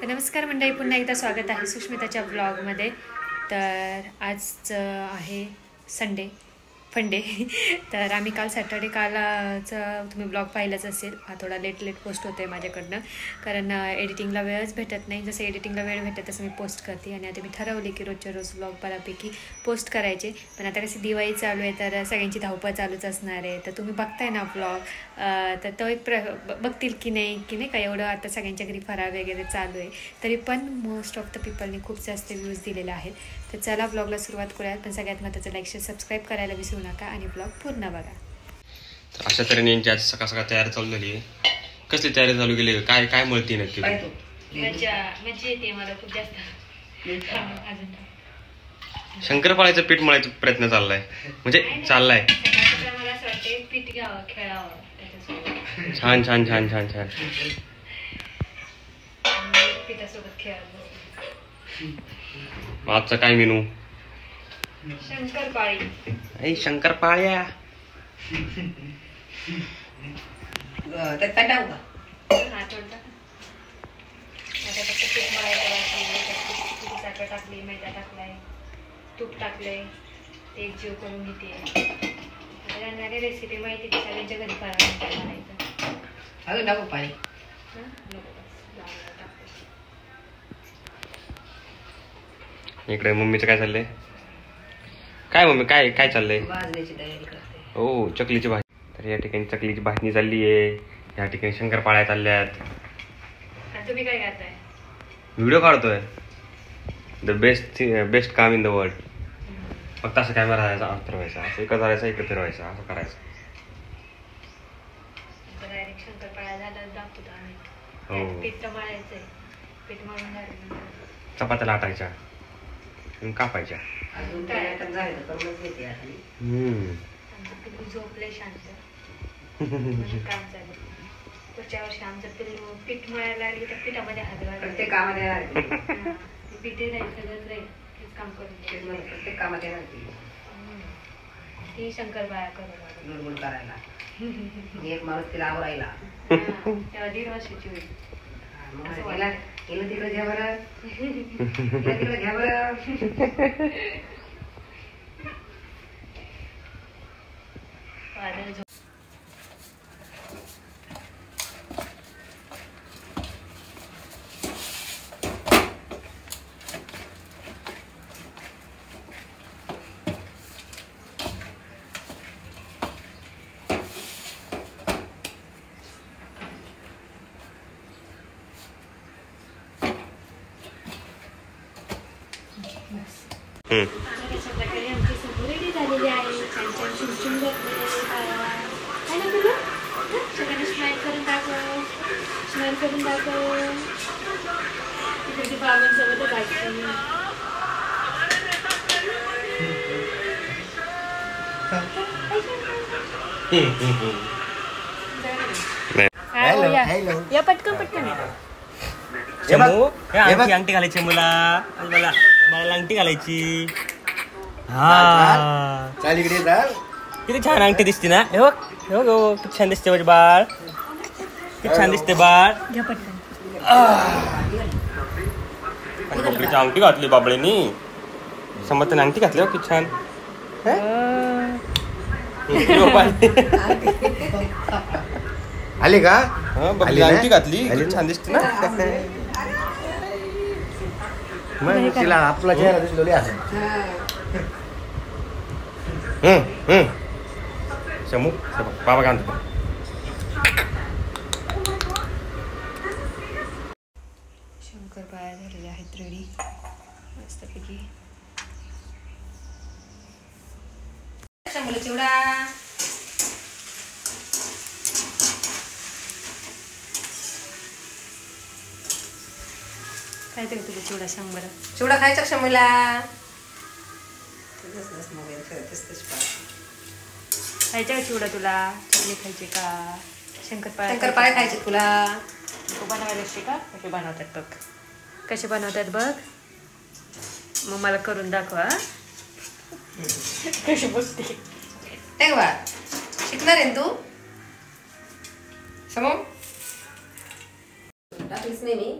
नमस्कार मंडळी, पुन्हा एकदा स्वागत आहे सुष्मिताच्या ब्लॉगमध्ये. तर आज आहे संडे फंडे. तर आम्ही काल सॅटर्डे कालचा तुम्ही ब्लॉग पाहिलाच असेल. हा थोडा लेट पोस्ट होतो आहे माझ्याकडनं, कारण एडिटिंगला वेळच भेटत नाही. जसं एडिटिंगला वेळ भेटत तसं मी पोस्ट करते. आणि आता मी ठरवले की रोजच्या रोज ब्लॉग बऱ्यापैकी पोस्ट करायचे. पण आता कशी दिवाळी चालू आहे तर सगळ्यांची धावपळ चालूच असणार आहे. तर तुम्ही बघताय ना ब्लॉग, तर तो एक बघतील की नाही का, एवढं आता सगळ्यांच्या घरी फराळ वगैरे चालू आहे. तरी पण मोस्ट ऑफ द पीपलने खूप जास्त व्ह्यूज दिलेले आहेत. तर चला ब्लॉगला सुरुवात करूयात. पण सगळ्यात महत्त्वाचं लाईक शेअर सबस्क्राईब करायला विसरू नका आणि ब्लॉग पूर्ण बघा. तर अशा तऱ्हेने यांची आज सकाळ तयारी चालू झाली आहे. कसली तयारी चालू केली, काय काय मिळते नक्की? म्हणजे येते मला खूप जास्त. शंकरपाळ्याचं पीठ मळायचा प्रयत्न चाललाय, म्हणजे चाललाय. मला असं वाटतं पीठ घ्यावं, खेळावं त्याच्यासोबत. छान छान छान छान छान. पिठासोबत खेळावं. आजचा काय मेनू? शंकरपाळी. शंकरपाळ्या. टाकली, मैदा टाकलाय, तूप टाकलंय, ते एक जीव करून घेते. जाणारी रेसिपी माहिती की सगळ्यांच्या घरी करायचं. पाणी इकडे मम्मीचं काय चाललंय? काय मम्मी, काय काय चाललंय? भाजण्याची तयारी करते. हो, चकलीची भाजी. तर या ठिकाणी चकलीची भाजणी चालली आहे. या ठिकाणी शंकरपाळ्या चालल्यात. तुम्ही काय करताय? व्हिडिओ काढतोय. द बेस्ट काम इन द वर्ल्ड. फक्त असं कॅमेरा राहायचा, अर्थ फिरवायचा, असं इकडे करायचं, इकडे फिरवायचं, असं करायचं. डायरेक्ट शंकरपाळ्या झाला दाखवतो आम्ही. हो, पीठ मळायचंय. पीठ मळून झालं, चपात्या लाटायच्या, कापायच्या. झोपले शांत. काम चालू. पुढच्या वर्षी आमचं पीठ मळायला लागली तर पिठामध्ये हात प्रत्येक कामामध्ये पिठे राहील, सगळंच राहील. हेच काम करून प्रत्येक कामामध्ये राहते. ती शंकरपाळ्या करून करायला एक माणूस तिला आवरायला. तेव्हा 1.5 वर्षाची होईल. तिकडे घ्या बरं, तिकडे घ्या बरं. अशा प्रकारे आमची सगळी रेडी झालेली आहे. छान छान चुमचुम आहे ना तुला? सगळ्यांनी स्माईल करून दाखव, स्माईल करून दाखव. तिकडे बाबांसोबत जायचं. या पटकन चमू, अंगठी घालायची मला अंगठी घालायची. हा, किती छान अंगठी दिसते ना. हे बघ, किती छान दिसते माझे बाळ, किती छान दिसते बाळ. अंगठी घातली बाबळीनी, समर्थने अंगठी घातली. किती छान आली का? अंगठी घातली, किती छान दिसते ना. तिला आपला चेहरा दिसलो असं. चमू, बाबा काय म्हणतो? शंकरपाळ्या झालेल्या आहेत रेडी मस्तपैकी. चिवडा काय ते तुला चिवडा सांग बरं. चिवडा खायचा शमीला? खायचा का चिवडा तुला? चटणी खायची का? शंकरपाळ्या खायचे तुला? तू बनवायला असते का? कसे बनवतात बघ, कसे बनवतात बघ. मग मला करून दाखवा कशी बसते. शिकणार आहे तू? समोर टाकलीच नाही मी.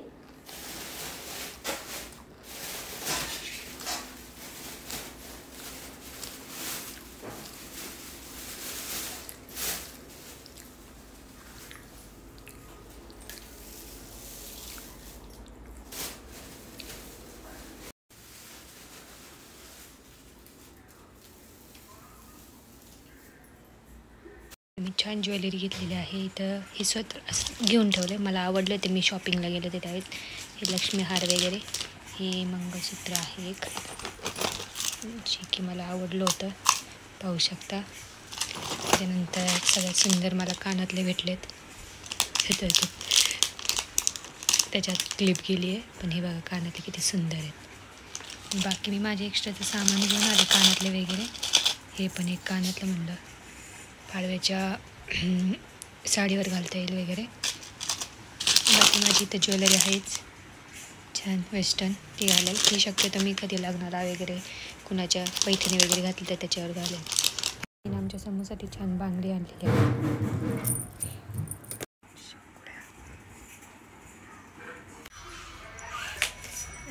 छान ज्वेलरी घेतलेली आहे इथं. हे स्वतः असं घेऊन ठेवलं आहे, मला आवडलं ते. मी शॉपिंगला गेले होते त्यावेळेस. हे लक्ष्मी हार वगैरे, हे मंगळसूत्र आहे एक, जे की मला आवडलं होतं, पाहू शकता. त्यानंतर सगळ्यात सुंदर मला कानातले भेटलेत. त्याच्यात क्लिप गेली आहे, पण हे बघा कानातले किती सुंदर आहेत. बाकी मी माझे एक्स्ट्राचं सामान घेऊन आले, कानातले वगैरे. हे पण एक कानातलं म्हणलं पाडव्याच्या साडीवर घालता येईल वगैरे. बाकी माझी इथं ज्वेलरी आहेच छान वेस्टर्न, ती घालेल. ती शक्यतो मी कधी लग्नाला वगैरे कुणाच्या पैठणी वगैरे घातली तर त्याच्यावर घालेल. तिने आमच्या समूसाठी छान बांगडी आणलेली आहे.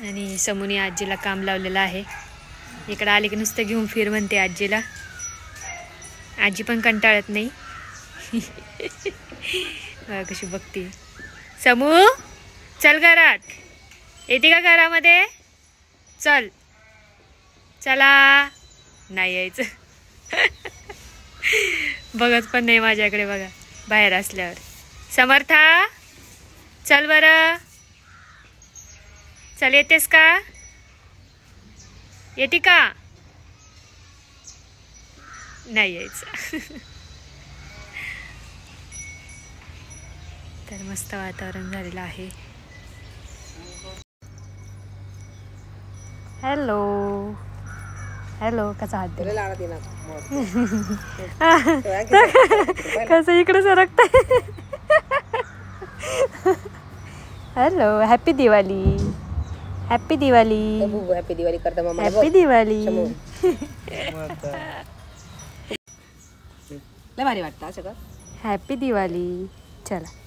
आणि समूनी आजीला काम लावलेलं आहे. इकडं आले की नुसतं घेऊन फिर म्हणते आजीला. आजी पण कंटाळत नाही. कशी बघते. समू चल घरात, येते का घरामध्ये? चल. चला. नाही यायचं. बघत पण नाही माझ्याकडे बघा बाहेर असल्यावर. समर्था चल बरं, चल. येतेस का? येते का? नाही यायचं. तर मस्त वातावरण झालेलं आहे. Hello hello. कसा हात दिला? कसं इकडे सरकतंय. Hello. Happy Diwali. Happy Diwali. Happy Diwali करता मम्मा. हॅपी दिवाळी. लय भारी वाटतं सगळं. हॅपी दिवाळी. चला.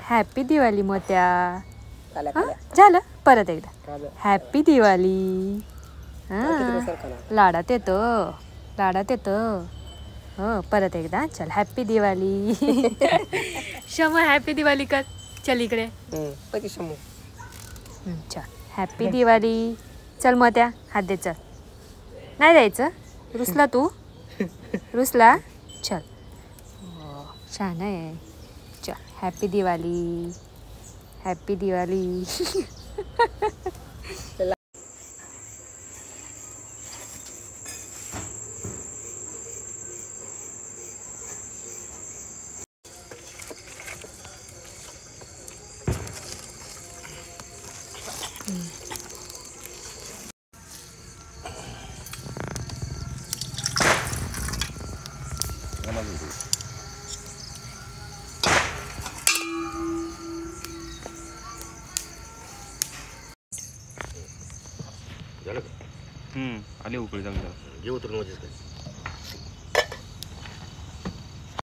हॅपी दिवाळी मोत्या. झालं परत एकदा. हॅपी दिवाळी. लाडात येतो, लाडात येतो. हो परत एकदा. चल हॅपी दिवाळी. शमू हॅपी दिवाळी कर. चल इकडे. चल हॅपी दिवाळी. चल मोत्या हात दे. चल. नाही द्यायचं. रुसला तू? रुसला? चल. छान आहे. चल हॅपी दिवाळी. हॅपी दिवाळी. झालं का? आले उकळी चांगलं. घे उतरून मजेच काय.